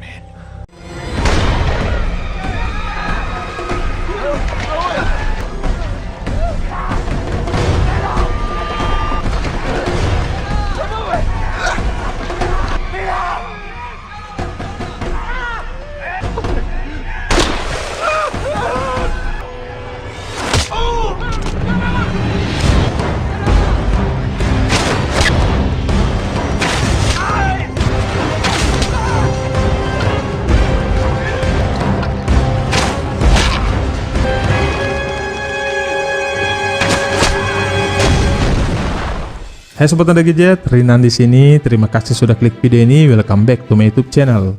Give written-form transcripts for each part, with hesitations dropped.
man. Hai sobat Anda Gadget, Rinan di sini. Terima kasih sudah klik video ini. Welcome back to my YouTube channel.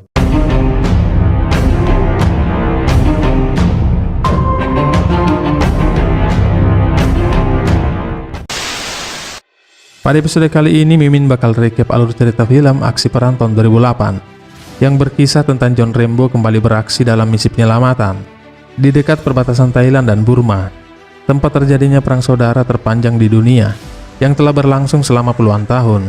Pada episode kali ini, Mimin bakal recap alur cerita film Aksi Perang tahun 2008 yang berkisah tentang John Rambo kembali beraksi dalam misi penyelamatan di dekat perbatasan Thailand dan Burma, tempat terjadinya perang saudara terpanjang di dunia yang telah berlangsung selama puluhan tahun.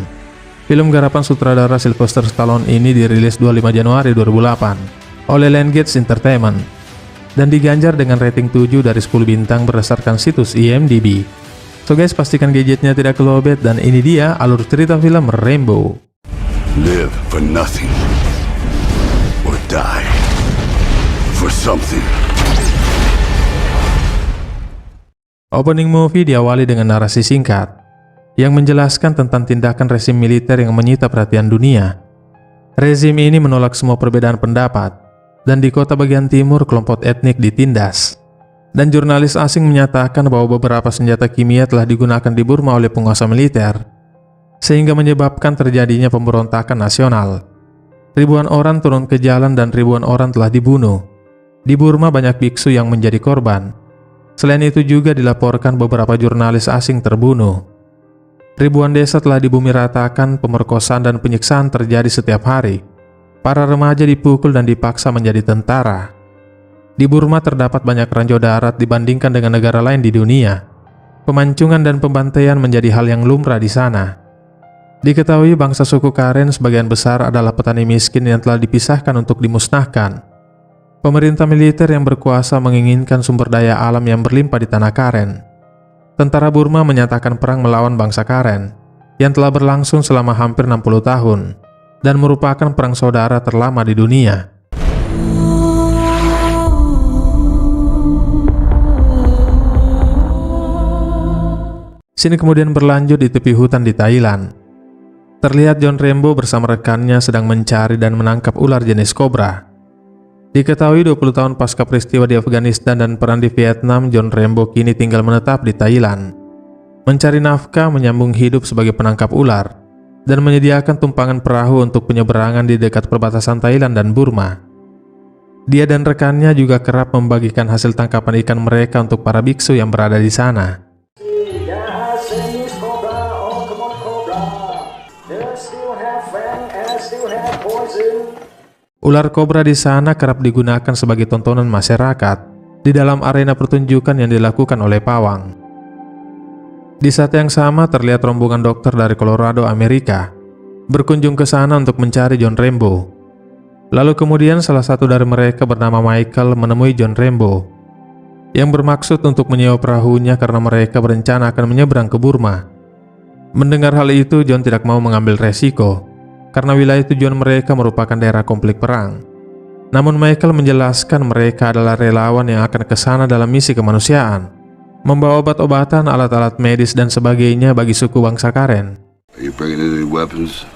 Film garapan sutradara Sylvester Stallone ini dirilis 25 Januari 2008 oleh Lionsgate Entertainment dan diganjar dengan rating 7 dari 10 bintang berdasarkan situs IMDb. So guys, pastikan gadgetnya tidak kelobet dan ini dia alur cerita film Rambo. Live for nothing or die for something. Opening movie diawali dengan narasi singkat yang menjelaskan tentang tindakan rezim militer yang menyita perhatian dunia. Rezim ini menolak semua perbedaan pendapat, dan di kota bagian timur kelompok etnik ditindas. Dan jurnalis asing menyatakan bahwa beberapa senjata kimia telah digunakan di Burma oleh penguasa militer, sehingga menyebabkan terjadinya pemberontakan nasional. Ribuan orang turun ke jalan dan ribuan orang telah dibunuh. Di Burma banyak biksu yang menjadi korban. Selain itu juga dilaporkan beberapa jurnalis asing terbunuh. Ribuan desa telah dibumi ratakan, pemerkosaan dan penyiksaan terjadi setiap hari. Para remaja dipukul dan dipaksa menjadi tentara. Di Burma terdapat banyak ranjau darat dibandingkan dengan negara lain di dunia. Pemancungan dan pembantaian menjadi hal yang lumrah di sana. Diketahui bangsa suku Karen sebagian besar adalah petani miskin yang telah dipisahkan untuk dimusnahkan. Pemerintah militer yang berkuasa menginginkan sumber daya alam yang berlimpah di tanah Karen. Tentara Burma menyatakan perang melawan bangsa Karen yang telah berlangsung selama hampir 60 tahun dan merupakan perang saudara terlama di dunia. Sini kemudian berlanjut di tepi hutan di Thailand. Terlihat John Rambo bersama rekannya sedang mencari dan menangkap ular jenis kobra. Diketahui 20 tahun pasca peristiwa di Afghanistan dan perang di Vietnam, John Rambo kini tinggal menetap di Thailand, mencari nafkah, menyambung hidup sebagai penangkap ular, dan menyediakan tumpangan perahu untuk penyeberangan di dekat perbatasan Thailand dan Burma. Dia dan rekannya juga kerap membagikan hasil tangkapan ikan mereka untuk para biksu yang berada di sana. Ular kobra di sana kerap digunakan sebagai tontonan masyarakat di dalam arena pertunjukan yang dilakukan oleh pawang. Di saat yang sama terlihat rombongan dokter dari Colorado, Amerika, berkunjung ke sana untuk mencari John Rambo. Lalu kemudian salah satu dari mereka bernama Michael menemui John Rambo, yang bermaksud untuk menyewa perahunya karena mereka berencana akan menyeberang ke Burma. Mendengar hal itu, John tidak mau mengambil resiko, karena wilayah tujuan mereka merupakan daerah konflik perang. Namun Michael menjelaskan mereka adalah relawan yang akan ke sana dalam misi kemanusiaan, membawa obat-obatan, alat-alat medis dan sebagainya bagi suku bangsa Karen. Are you bringing any weapons?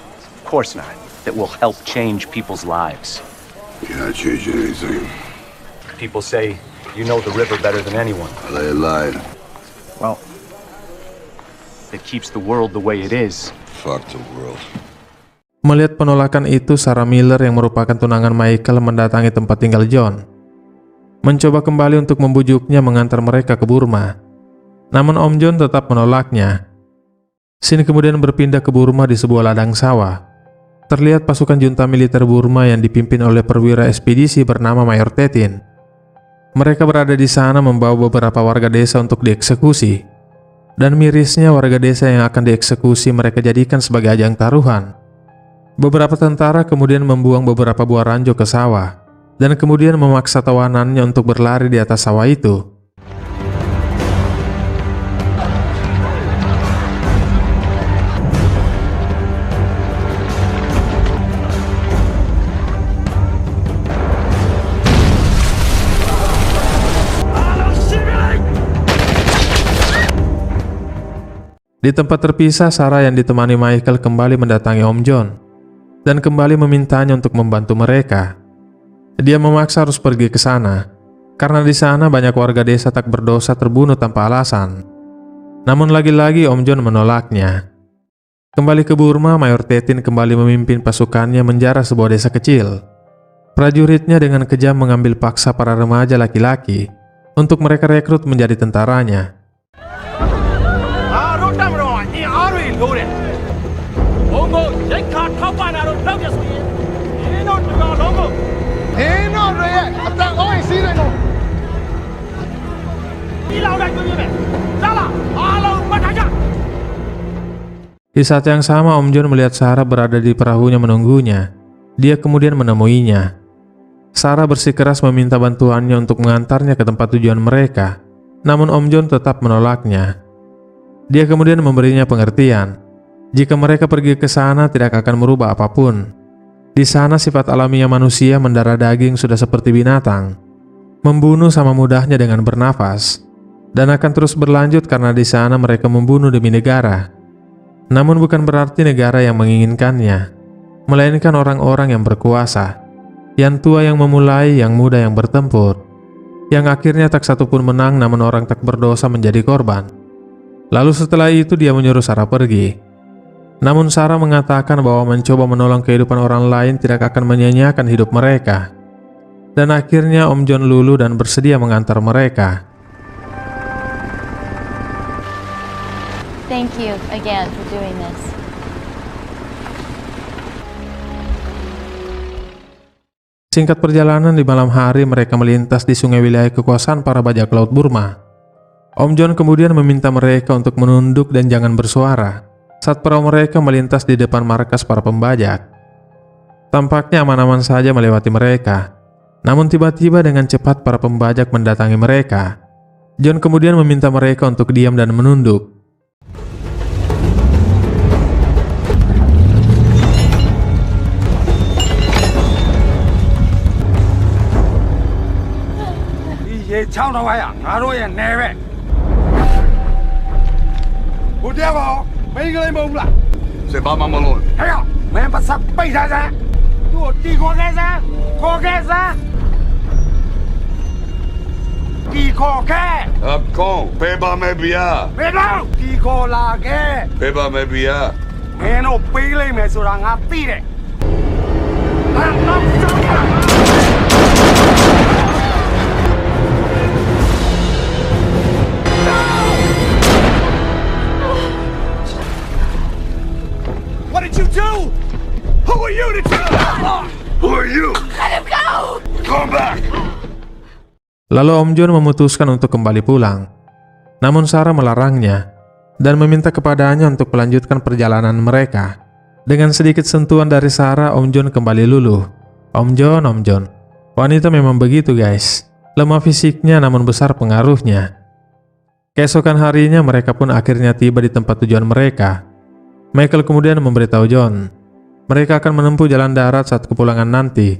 Of course not. That will help change people's lives. You're not changing anything. People say you know the river better than anyone. They lied. Well, it keeps the world the way it is. Fuck the world. Melihat penolakan itu, Sarah Miller yang merupakan tunangan Michael mendatangi tempat tinggal John, mencoba kembali untuk membujuknya mengantar mereka ke Burma. Namun Om John tetap menolaknya. Sini kemudian berpindah ke Burma di sebuah ladang sawah. Terlihat pasukan junta militer Burma yang dipimpin oleh perwira ekspedisi bernama Mayor Tetin. Mereka berada di sana membawa beberapa warga desa untuk dieksekusi. Dan mirisnya warga desa yang akan dieksekusi mereka jadikan sebagai ajang taruhan. Beberapa tentara kemudian membuang beberapa buah ranjau ke sawah dan kemudian memaksa tawanannya untuk berlari di atas sawah itu. Di tempat terpisah, Sarah yang ditemani Michael kembali mendatangi Om John dan kembali memintanya untuk membantu mereka. Dia memaksa harus pergi ke sana karena di sana banyak warga desa tak berdosa terbunuh tanpa alasan. Namun lagi-lagi Om John menolaknya. Kembali ke Burma, Mayor Tetin kembali memimpin pasukannya menjarah sebuah desa kecil. Prajuritnya dengan kejam mengambil paksa para remaja laki-laki untuk mereka rekrut menjadi tentaranya. Di saat yang sama, Om John melihat Sarah berada di perahunya menunggunya. Dia kemudian menemuinya. Sarah bersikeras meminta bantuannya untuk mengantarnya ke tempat tujuan mereka, namun Om John tetap menolaknya. Dia kemudian memberinya pengertian. Jika mereka pergi ke sana tidak akan merubah apapun. Di sana sifat alamiah manusia mendarah daging sudah seperti binatang, membunuh sama mudahnya dengan bernafas, dan akan terus berlanjut karena di sana mereka membunuh demi negara. Namun bukan berarti negara yang menginginkannya, melainkan orang-orang yang berkuasa, yang tua yang memulai, yang muda yang bertempur, yang akhirnya tak satu pun menang namun orang tak berdosa menjadi korban. Lalu setelah itu dia menyuruh Sarah pergi. Namun Sarah mengatakan bahwa mencoba menolong kehidupan orang lain tidak akan menyia-nyiakan hidup mereka. Dan akhirnya Om John luluh dan bersedia mengantar mereka. Thank you again for doing this. Singkat perjalanan, di malam hari mereka melintas di sungai wilayah kekuasaan para bajak laut Burma. Om John kemudian meminta mereka untuk menunduk dan jangan bersuara saat perahu mereka melintas di depan markas para pembajak. Tampaknya aman-aman saja melewati mereka. Namun tiba-tiba dengan cepat para pembajak mendatangi mereka. John kemudian meminta mereka untuk diam dan menunduk. अब कौन पेबा में बिया पेबा में बिया What did you do? Who are you to tell? Who are you? Let him go! Come back. Lalu Om John memutuskan untuk kembali pulang. Namun Sarah melarangnya dan meminta kepadanya untuk melanjutkan perjalanan mereka. Dengan sedikit sentuhan dari Sarah, Om John kembali luluh. Om John. Wanita memang begitu guys. Lemah fisiknya namun besar pengaruhnya. Keesokan harinya mereka pun akhirnya tiba di tempat tujuan mereka. Michael kemudian memberitahu John, mereka akan menempuh jalan darat saat kepulangan nanti.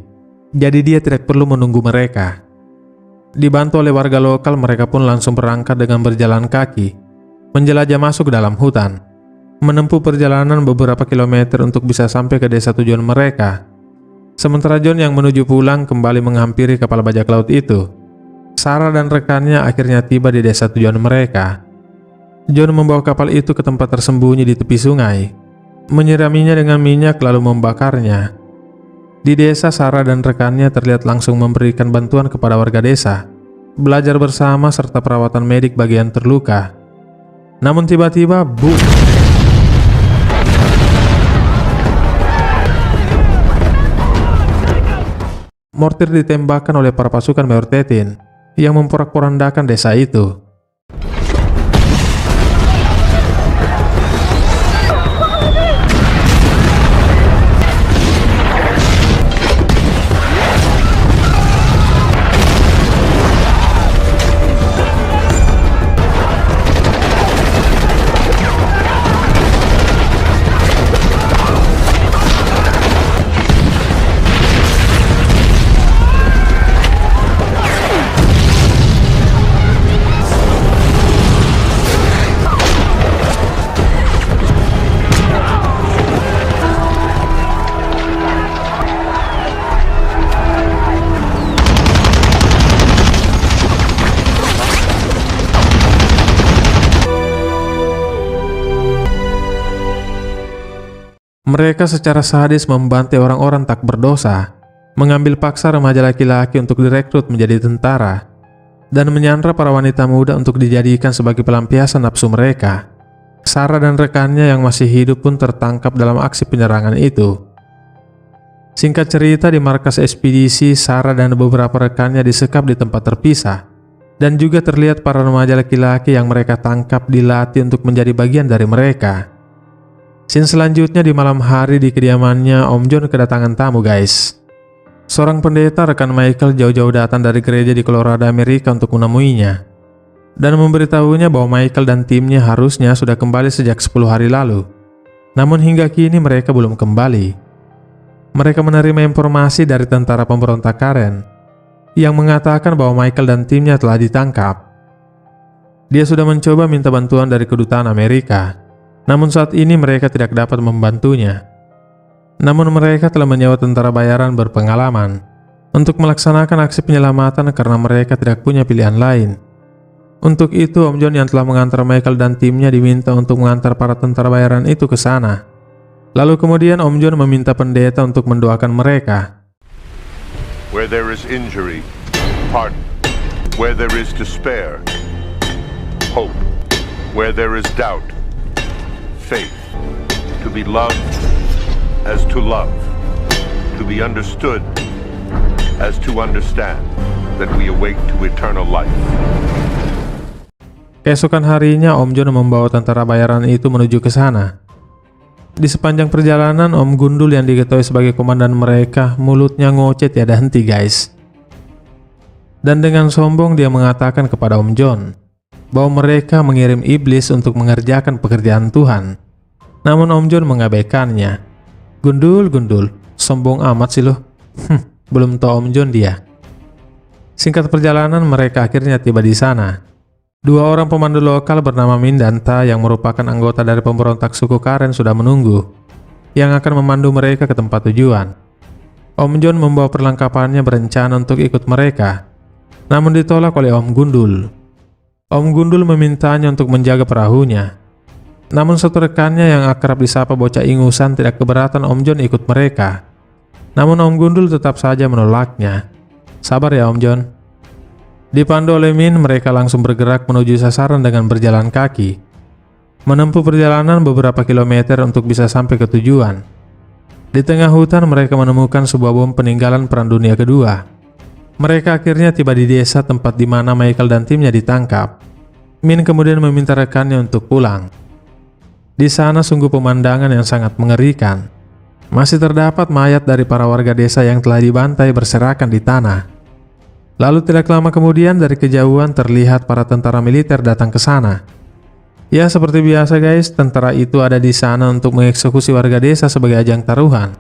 Jadi dia tidak perlu menunggu mereka. Dibantu oleh warga lokal, mereka pun langsung berangkat dengan berjalan kaki, menjelajah masuk ke dalam hutan, menempuh perjalanan beberapa kilometer untuk bisa sampai ke desa tujuan mereka. Sementara John yang menuju pulang kembali menghampiri kapal bajak laut itu. Sarah dan rekannya akhirnya tiba di desa tujuan mereka. John membawa kapal itu ke tempat tersembunyi di tepi sungai, menyiraminya dengan minyak lalu membakarnya. Di desa, Sarah dan rekannya terlihat langsung memberikan bantuan kepada warga desa, belajar bersama serta perawatan medik bagi yang terluka. Namun tiba-tiba, boom! Mortir ditembakkan oleh para pasukan Mayor Tetin yang memporak-porandakan desa itu. Mereka secara sadis membantai orang-orang tak berdosa, mengambil paksa remaja laki-laki untuk direkrut menjadi tentara, dan menyandra para wanita muda untuk dijadikan sebagai pelampiasan nafsu mereka. Sarah dan rekannya yang masih hidup pun tertangkap dalam aksi penyerangan itu. Singkat cerita, di markas ekspedisi, Sarah dan beberapa rekannya disekap di tempat terpisah, dan juga terlihat para remaja laki-laki yang mereka tangkap dilatih untuk menjadi bagian dari mereka. Scene selanjutnya di malam hari di kediamannya, Om John kedatangan tamu guys. Seorang pendeta rekan Michael jauh-jauh datang dari gereja di Colorado, Amerika untuk menemuinya, dan memberitahunya bahwa Michael dan timnya harusnya sudah kembali sejak 10 hari lalu. Namun hingga kini mereka belum kembali. Mereka menerima informasi dari tentara pemberontak Karen yang mengatakan bahwa Michael dan timnya telah ditangkap. Dia sudah mencoba minta bantuan dari kedutaan Amerika, namun saat ini mereka tidak dapat membantunya. Namun mereka telah menyewa tentara bayaran berpengalaman untuk melaksanakan aksi penyelamatan karena mereka tidak punya pilihan lain. Untuk itu, Om John yang telah mengantar Michael dan timnya diminta untuk mengantar para tentara bayaran itu ke sana. Lalu kemudian Om John meminta pendeta untuk mendoakan mereka. Where there is injury, pardon. Where there is despair, hope. Where there is doubt, faith. To be loved as to love. To be understood as to understand. That we awake to eternal life. Keesokan harinya, Om John membawa tentara bayaran itu menuju ke sana. Di sepanjang perjalanan, Om Gundul yang diketahui sebagai komandan mereka, mulutnya ngoceh tiada henti guys. Dan dengan sombong dia mengatakan kepada Om John bahwa mereka mengirim iblis untuk mengerjakan pekerjaan Tuhan. Namun Om John mengabaikannya. Gundul, sombong amat sih lo. Belum tahu Om John dia. Singkat perjalanan, mereka akhirnya tiba di sana. Dua orang pemandu lokal bernama Min dan Ta yang merupakan anggota dari pemberontak suku Karen sudah menunggu, yang akan memandu mereka ke tempat tujuan. Om John membawa perlengkapannya berencana untuk ikut mereka, namun ditolak oleh Om Gundul. Om Gundul memintanya untuk menjaga perahunya. Namun satu rekannya yang akrab disapa bocah ingusan tidak keberatan Om John ikut mereka. Namun Om Gundul tetap saja menolaknya. Sabar ya Om John. Dipandu oleh Min, mereka langsung bergerak menuju sasaran dengan berjalan kaki, menempuh perjalanan beberapa kilometer untuk bisa sampai ke tujuan. Di tengah hutan mereka menemukan sebuah bom peninggalan Perang Dunia Kedua. Mereka akhirnya tiba di desa tempat di mana Michael dan timnya ditangkap. Min kemudian meminta rekannya untuk pulang. Di sana sungguh pemandangan yang sangat mengerikan. Masih terdapat mayat dari para warga desa yang telah dibantai berserakan di tanah. Lalu tidak lama kemudian dari kejauhan terlihat para tentara militer datang ke sana. Ya seperti biasa guys, tentara itu ada di sana untuk mengeksekusi warga desa sebagai ajang taruhan.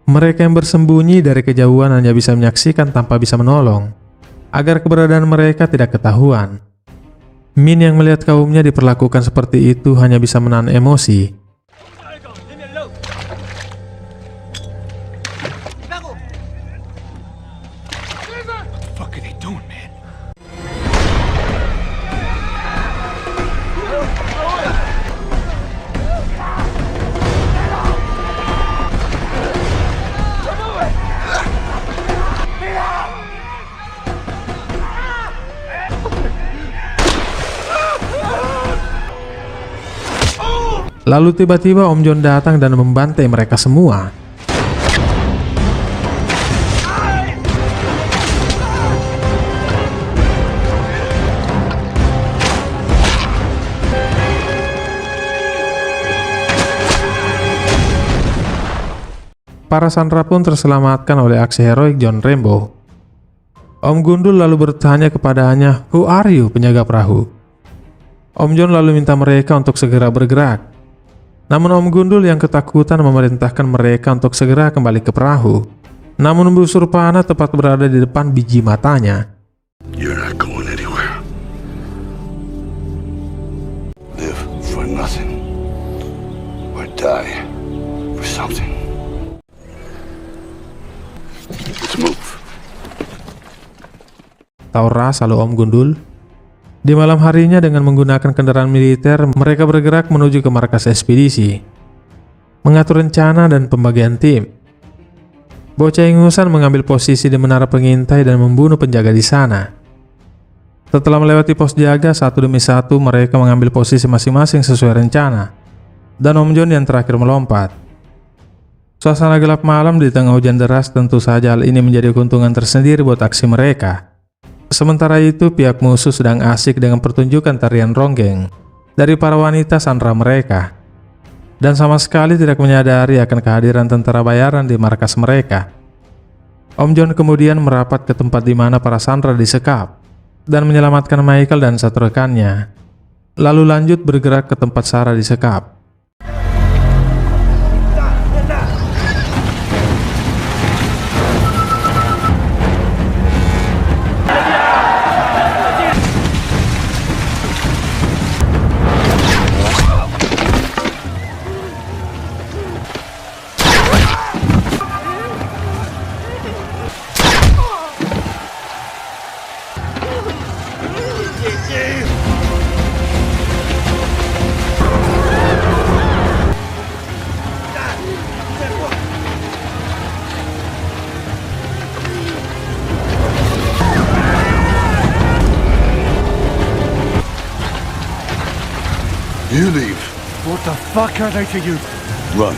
Mereka yang bersembunyi dari kejauhan hanya bisa menyaksikan tanpa bisa menolong, agar keberadaan mereka tidak ketahuan. Min yang melihat kaumnya diperlakukan seperti itu hanya bisa menahan emosi. Lalu tiba-tiba Om John datang dan membantai mereka semua. Para sandera pun terselamatkan oleh aksi heroik John Rambo. Om Gundul lalu bertanya kepadanya, "Who are you, penjaga perahu?" Om John lalu minta mereka untuk segera bergerak. Namun Om Gundul yang ketakutan memerintahkan mereka untuk segera kembali ke perahu. Namun busur panah tepat berada di depan biji matanya. You're not going anywhere. Live for nothing. Or die for something. Let's move. Tahu rasa lo Om Gundul? Di malam harinya dengan menggunakan kendaraan militer, mereka bergerak menuju ke markas ekspedisi. mengatur rencana dan pembagian tim. Bocah ingusan mengambil posisi di menara pengintai dan membunuh penjaga di sana. Setelah melewati pos jaga, satu demi satu mereka mengambil posisi masing-masing sesuai rencana. Dan Om John yang terakhir melompat. Suasana gelap malam di tengah hujan deras, tentu saja hal ini menjadi keuntungan tersendiri buat aksi mereka. Sementara itu, pihak musuh sedang asik dengan pertunjukan tarian ronggeng dari para wanita sandera mereka. Dan sama sekali tidak menyadari akan kehadiran tentara bayaran di markas mereka. Om John kemudian merapat ke tempat di mana para sandera disekap dan menyelamatkan Michael dan satu rekannya. Lalu lanjut bergerak ke tempat Sarah disekap. You leave. What the fuck are they to you? Run.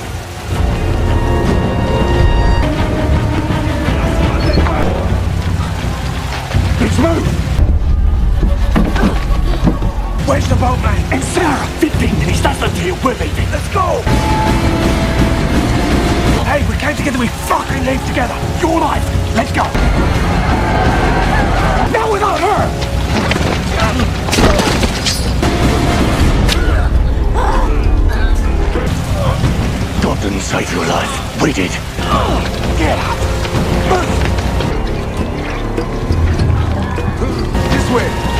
Let's move! Where's the boatman? And Sarah! 15 minutes, that's the deal, we're leaving. Let's go! Hey, we came together, we fucking leave together. Your life, let's go! Not without her! God didn't save your life, we did. Get out! This way!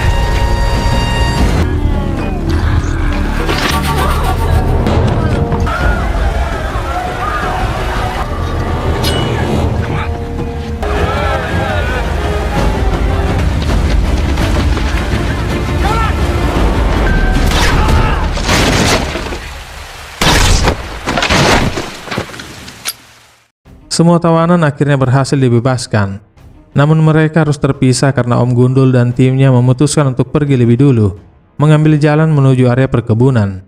Semua tawanan akhirnya berhasil dibebaskan. Namun mereka harus terpisah karena Om Gundul dan timnya memutuskan untuk pergi lebih dulu, mengambil jalan menuju area perkebunan.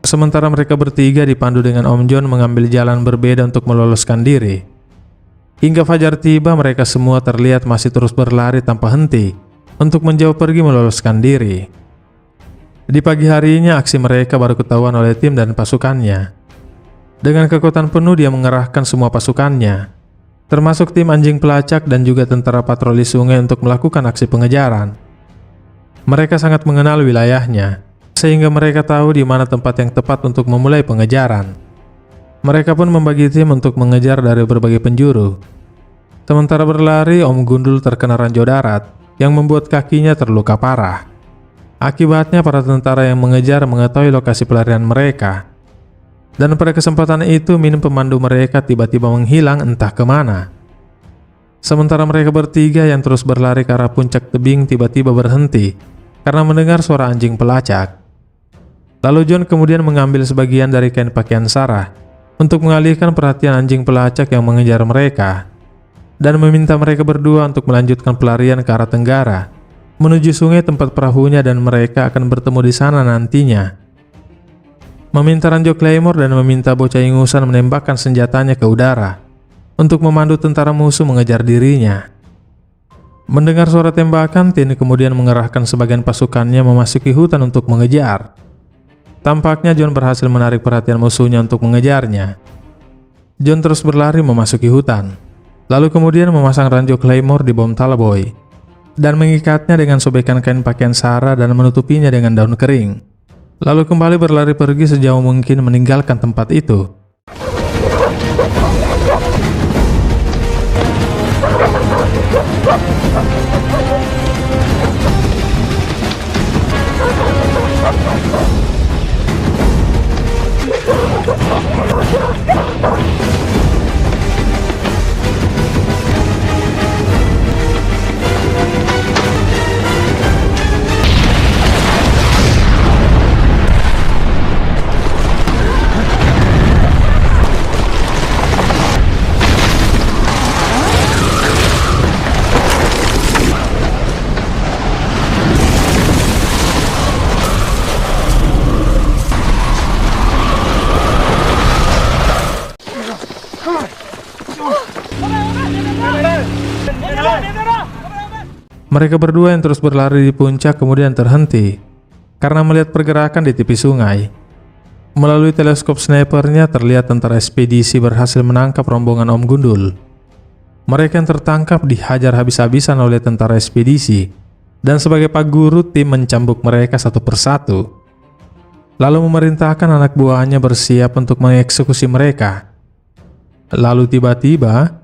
Sementara mereka bertiga dipandu dengan Om John mengambil jalan berbeda untuk meloloskan diri. Hingga fajar tiba, mereka semua terlihat masih terus berlari tanpa henti untuk menjauh pergi meloloskan diri. Di pagi harinya, aksi mereka baru ketahuan oleh tim dan pasukannya. Dengan kekuatan penuh dia mengerahkan semua pasukannya, termasuk tim anjing pelacak dan juga tentara patroli sungai untuk melakukan aksi pengejaran. Mereka sangat mengenal wilayahnya, sehingga mereka tahu di mana tempat yang tepat untuk memulai pengejaran. Mereka pun membagi tim untuk mengejar dari berbagai penjuru. Sementara berlari, Om Gundul terkena ranjau darat yang membuat kakinya terluka parah. Akibatnya para tentara yang mengejar mengetahui lokasi pelarian mereka. Dan pada kesempatan itu, Min pemandu mereka tiba-tiba menghilang entah kemana. Sementara mereka bertiga yang terus berlari ke arah puncak tebing tiba-tiba berhenti karena mendengar suara anjing pelacak. Lalu John kemudian mengambil sebagian dari kain pakaian Sarah untuk mengalihkan perhatian anjing pelacak yang mengejar mereka dan meminta mereka berdua untuk melanjutkan pelarian ke arah tenggara menuju sungai tempat perahunya dan mereka akan bertemu di sana nantinya. Meminta ranjau Claymore dan meminta bocah ingusan menembakkan senjatanya ke udara untuk memandu tentara musuh mengejar dirinya. Mendengar suara tembakan, Tin kemudian mengerahkan sebagian pasukannya memasuki hutan untuk mengejar. Tampaknya John berhasil menarik perhatian musuhnya untuk mengejarnya. John terus berlari memasuki hutan, lalu kemudian memasang ranjau Claymore di bom Talaboy dan mengikatnya dengan sobekan kain pakaian Sarah dan menutupinya dengan daun kering. Lalu kembali berlari pergi sejauh mungkin meninggalkan tempat itu. Mereka berdua yang terus berlari di puncak kemudian terhenti karena melihat pergerakan di tepi sungai. Melalui teleskop snipernya terlihat tentara ekspedisi berhasil menangkap rombongan Om Gundul. Mereka yang tertangkap dihajar habis-habisan oleh tentara ekspedisi, dan sebagai pak guru tim mencambuk mereka satu persatu. Lalu memerintahkan anak buahnya bersiap untuk mengeksekusi mereka. Lalu tiba-tiba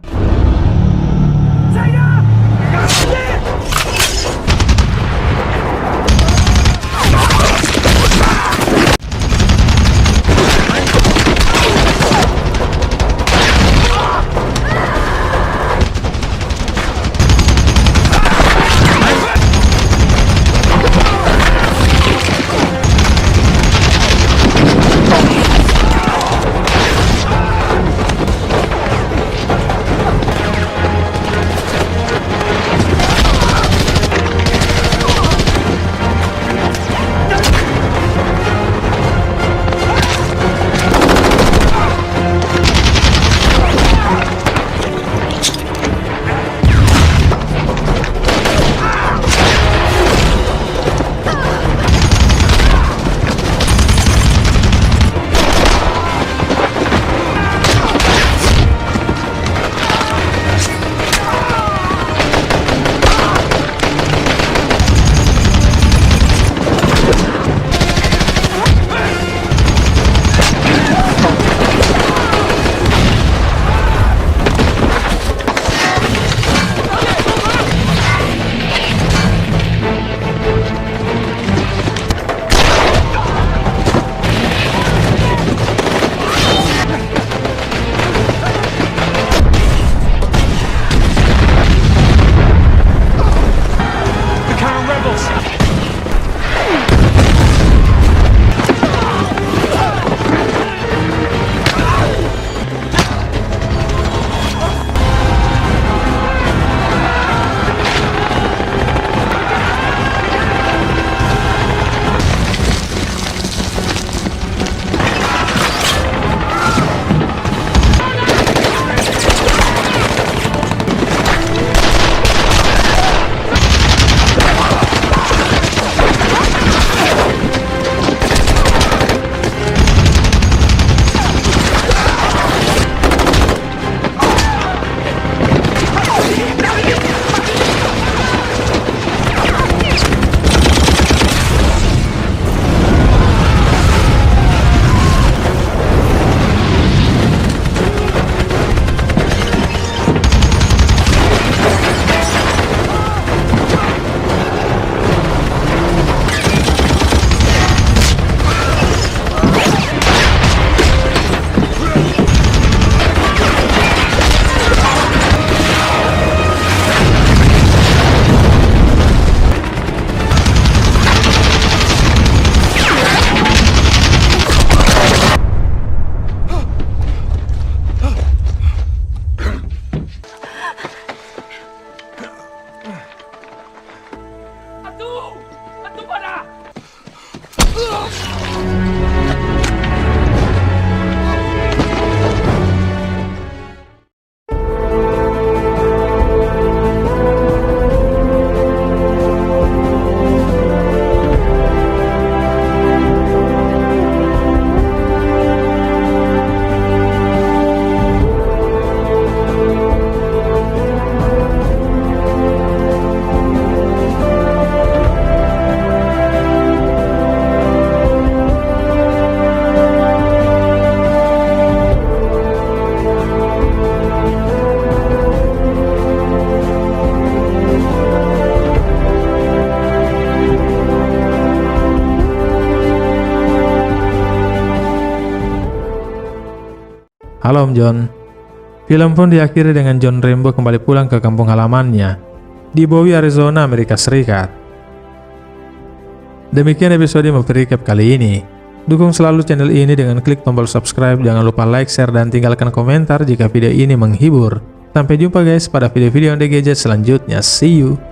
Halo Om John. Film pun diakhiri dengan John Rambo kembali pulang ke kampung halamannya di Bowie, Arizona, Amerika Serikat. Demikian episode Movie Recap kali ini. Dukung selalu channel ini dengan klik tombol subscribe, jangan lupa like, share, dan tinggalkan komentar jika video ini menghibur. Sampai jumpa guys pada video-video on the gadget selanjutnya. See you!